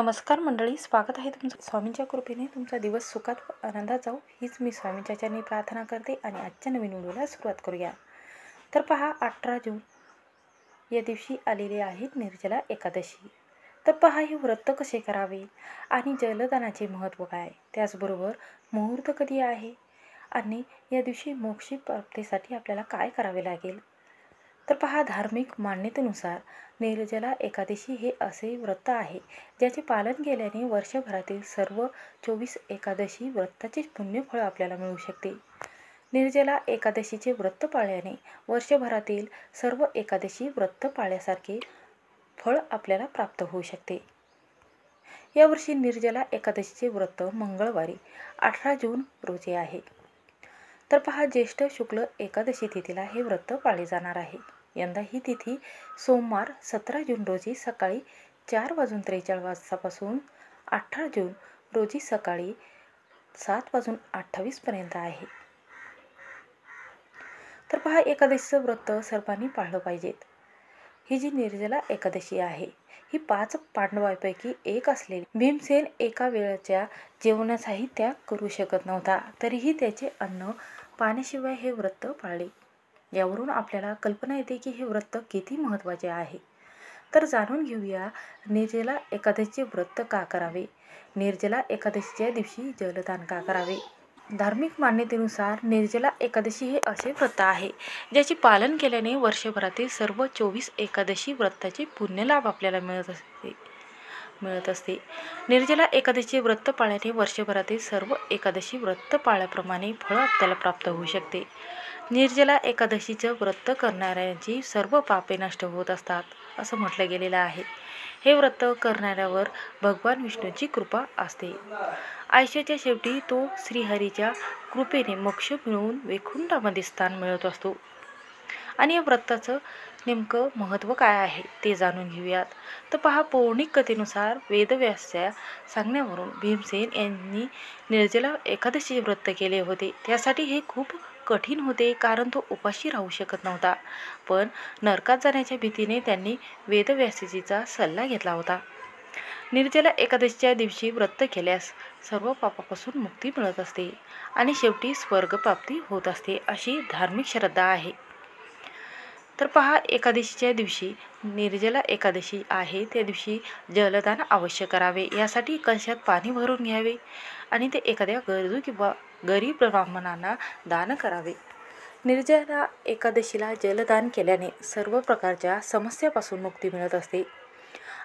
नमस्कार मंडळी, स्वागत आहे तुमचं स्वामींच्या कृपेने तुमचा दिवस सुखात व आनंदात जाऊ हीच मी स्वामींच्या चरणी प्रार्थना करते आणि आजच्या नवीन व्हिडिओला सुरुवात करूया। तर पहा, 18 जून या दिवशी आलेली आहे निर्जला एकादशी। तर पहा, हे व्रत कसे करावे आणि जलदानाचे महत्त्व काय, त्याचबरोबर मुहूर्त कधी आहे आणि या दिवशी मोक्ष प्राप्तीसाठी आपल्याला काय करावे लागेल। तर पहा, धार्मिक मान्यतेनुसार निर्जला एकादशी हे असे व्रत आहे ज्याचे पालन केल्याने वर्षभरातील सर्व 24 एकादशी व्रताचे पुण्यफळ आपल्याला मिळू शकते। निर्जला एकादशीचे व्रत पाळल्याने वर्षभरातील सर्व एकादशी व्रत पाळल्यासारखे फळ आपल्याला प्राप्त होऊ शकते। यावर्षी निर्जला एकादशीचे व्रत मंगळवारी 18 जून रोजी आहे। तर पहा, ज्येष्ठ शुक्ल एकादशी तिथीला हे व्रत पाळले जाणार आहे। यंदा ही तिथी सोमवार 17 जून रोजी सकाळी 4:43 वाजतापासून 18 जून रोजी सकाळी 7:28 पर्यंत आहे। तर पहा, एकादशीचं व्रत सर्वांनी पाळलं पाहिजेत। ही जी निर्जला एकादशी आहे ही 5 पांडवांपैकी एक असलेली भीमसेन एका वेळच्या जेवणाचाही त्याग करू शकत नव्हता, तरीही त्याचे अन्न पाण्याशिवाय हे व्रत पाळले। यावरून आपल्याला कल्पना येते की हे व्रत किती महत्त्वाचे आहे। तर जाणून घेऊया निर्जला एकादशीचे व्रत का करावे, निर्जला एकादशीच्या दिवशी जलदान का करावे। धार्मिक मान्यतेनुसार निर्जला एकादशी हे असे व्रत आहे ज्याचे पालन केल्याने वर्षभरातील सर्व 24 एकादशी व्रताचे पुण्यलाभ आपल्याला मिळत असते। निर्जला एकादशीचे व्रत पाळल्याने वर्षभरातील सर्व एकादशी व्रत पाळल्याप्रमाणे फळ आपल्याला प्राप्त होऊ शकते। निर्जला एकादशीचं व्रत करणाऱ्यांची सर्व पापे नष्ट होत असतात असं म्हटलं गेलेलं आहे। हे व्रत करणाऱ्यावर भगवान विष्णूची कृपा असते। आयुष्याच्या शेवटी तो श्रीहरीच्या कृपेने मोक्ष मिळवून वैकुंठामध्ये स्थान मिळत असतो। आणि या व्रताचं नेमकं महत्त्व काय आहे ते जाणून घेऊयात। तर पहा, पौराणिक कथेनुसार वेदव्यासाच्या सांगण्यावरून भीमसेन यांनी निर्जला एकादशीचे व्रत केले होते। त्यासाठी हे खूप कठीण होते, कारण तो उपाशी राहू शकत नव्हता। पण नरकात जाण्याच्या भीतीने त्यांनी वेदव्यासजीचा सल्ला घेतला होता। निर्जला एकादशीच्या दिवशी व्रत केल्यास सर्व पापापासून मुक्ती मिळत असते आणि शेवटी स्वर्गप्राप्ती होत असते अशी धार्मिक श्रद्धा आहे। तर पहा, एकादशीच्या दिवशी निर्जला एकादशी आहे त्या दिवशी जलदान अवश्य करावे। यासाठी कलशात पाणी भरून घ्यावे आणि ते एखाद्या गरजू किंवा गरीब ब्राह्मणांना दान करावे। निर्जला एकादशीला जलदान केल्याने सर्व प्रकारच्या समस्यापासून मुक्ती मिळत असते।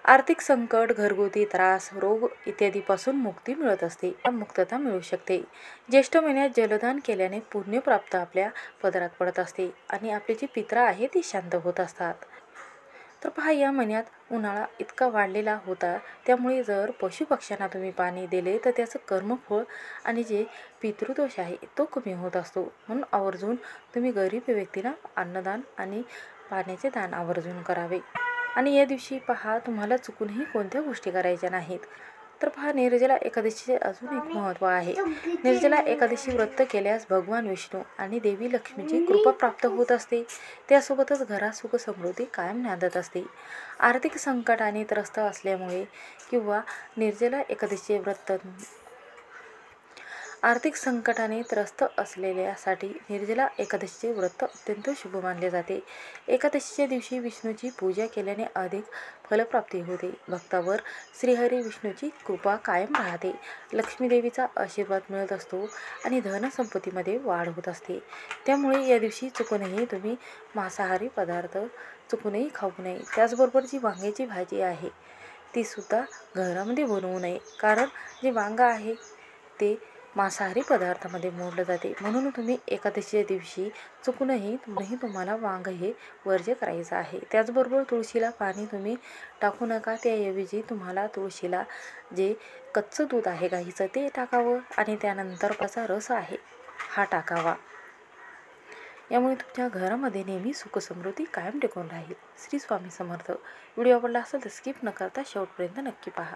आर्थिक संकट, घरगुती त्रास, रोग इत्यादीपासून मुक्ती मिळत असते, मुक्तता मिळू शकते। ज्येष्ठ महिन्यात जलदान केल्याने पुण्य प्राप्त आपल्या पदरात पडत असते आणि आपले जे पितर आहे ते शांत होत असतात। तर पहा, या महिन्यात उन्हाळा इतका वाढलेला होता, त्यामुळे जर पशुपक्ष्यांना तुम्ही पाणी दिले तर त्याचं कर्मफळ आणि जे पितृदोष आहे तो कमी होत असतो। म्हणून आवर्जून तुम्ही गरीब व्यक्तींना अन्नदान आणि पाण्याचे दान आवर्जून करावे। आणि या दिवशी पहा, तुम्हाला चुकूनही कोणत्या गोष्टी करायच्या नाहीत। तर पहा, निर्जला एकादशीचे अजून एक महत्त्व आहे। निर्जला एकादशी व्रत केल्यास भगवान विष्णू आणि देवी लक्ष्मीची कृपा प्राप्त होत असते। त्यासोबतच घरात सुख समृद्धी कायम नांदत असते। आर्थिक संकटाने त्रस्त असल्यामुळे किंवा निर्जला एकादशीचे व्रत आर्थिक संकटाने त्रस्त असलेल्यासाठी निर्जला एकादशीचे व्रत अत्यंत शुभ मानले जाते। एकादशीच्या दिवशी विष्णूची पूजा केल्याने अधिक फलप्राप्ती होते। भक्तावर श्रीहरी विष्णूची कृपा कायम राहते, लक्ष्मीदेवीचा आशीर्वाद मिळत असतो आणि धनसंपत्तीमध्ये वाढ होत असते। त्यामुळे या दिवशी चुकूनही तुम्ही मांसाहारी पदार्थ चुकूनही खाऊ नये। त्याचबरोबर जी वांग्याची भाजी आहे ती सुद्धा घरामध्ये बनवू नये, कारण जे वांग आहे ते मांसाहारी पदार्थामध्ये मोडलं जाते। म्हणून तुम्ही एकादशीच्या दिवशी चुकूनही तुम्हाला वांग हे वर्ज्य करायचं आहे। त्याचबरोबर तुळशीला पाणी तुम्ही टाकू नका, त्याऐवजी तुम्हाला तुळशीला जे कच्चं दूध आहे गाईचं ते टाकावं आणि त्यानंतर त्याचा रस आहे हा टाकावा। यामुळे तुमच्या घरामध्ये नेहमी सुख समृद्धी कायम टिकून राहील। श्री स्वामी समर्थ। व्हिडिओ आवडला असेल तर स्किप न करता शेवटपर्यंत नक्की पहा।